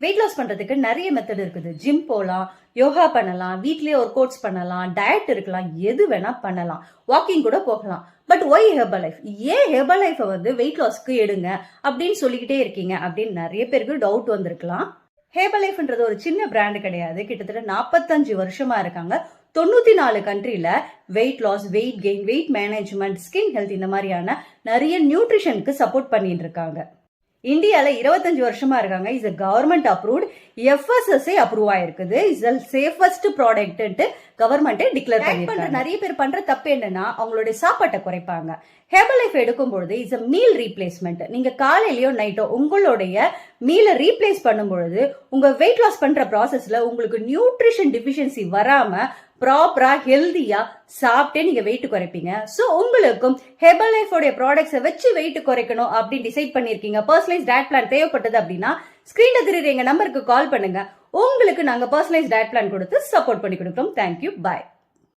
Weight loss பண்றதுக்கு நிறைய method இருக்குது. ஜிம் போகலாம், யோகா பண்ணலாம், வீட்லயே ஒர்க் அவுட்ஸ் பண்ணலாம், டயட் இருக்கலாம், எது வேணா பண்ணலாம், வாக்கிங் கூட போகலாம். But why herbal life? ஏன் ஹெர்பல் லைஃபை வந்து வெயிட் லாஸ்க்கு எடுங்க அப்படின்னு சொல்லிக்கிட்டே இருக்கீங்க அப்படின்னு நிறைய பேருக்கு டவுட் வந்திருக்கலாம். ஹெர்பல் லைஃப்ன்றது ஒரு சின்ன பிராண்ட் கிடையாது. கிட்டத்தட்ட 45 வருஷமா இருக்காங்க. 94 கண்ட்ரில weight loss, weight gain, weight management, skin health இந்த மாதிரியான நிறைய நியூட்ரிஷனுக்கு சப்போர்ட் பண்ணிட்டு இருக்காங்க. இந்தியால 25 வருஷமா இருக்காங்க. Is government approved, FSSAI approve ஆயிருக்குது. இஸ் சேஃபஸ்ட் ப்ராடக்ட் கவர்மெண்டே டிக்ளேர் பண்ணிருக்காங்க. நிறைய பேர் பண்ற தப்பு என்னன்னா அவங்களுடைய சாப்பாட்டை குறைப்பாங்க. ஹெர்பல் லைஃப் எடுக்கும்பொழுது இஸ் அ மீல் ரீப்ளேஸ்மெண்ட். நீங்க காலையிலயோ நைட்டோ உங்களுடைய மீலை ரீப்ளேஸ் பண்ணும்பொழுது உங்க வெயிட் லாஸ் பண்ற ப்ராசஸ்ல உங்களுக்கு நியூட்ரிஷன் டிஃபிஷியன்சி வராம ப்ராப்பரா ஹெல்தியா சாப்பிட்டே நீங்க வெயிட் குறைப்பீங்க. சோ உங்களுக்கும் ஹெர்பல் லைஃப் உடைய ப்ராடக்ட்ஸை வச்சு வெயிட் குறைக்கணும் அப்படின்னு டிசைட் பண்ணிருக்கீங்க. பர்சனலைஸ் டயட் பிளான் தேவைப்பட்டது அப்படின்னா ஸ்கிரீன்ல தெரியுற எங்க நம்பருக்கு கால் பண்ணுங்க. உங்களுக்கு நாங்க பர்சனலைஸ் டயட் பிளான் கொடுத்து சப்போர்ட் பண்ணி கொடுக்கிறோம். தேங்க்யூ, பாய்.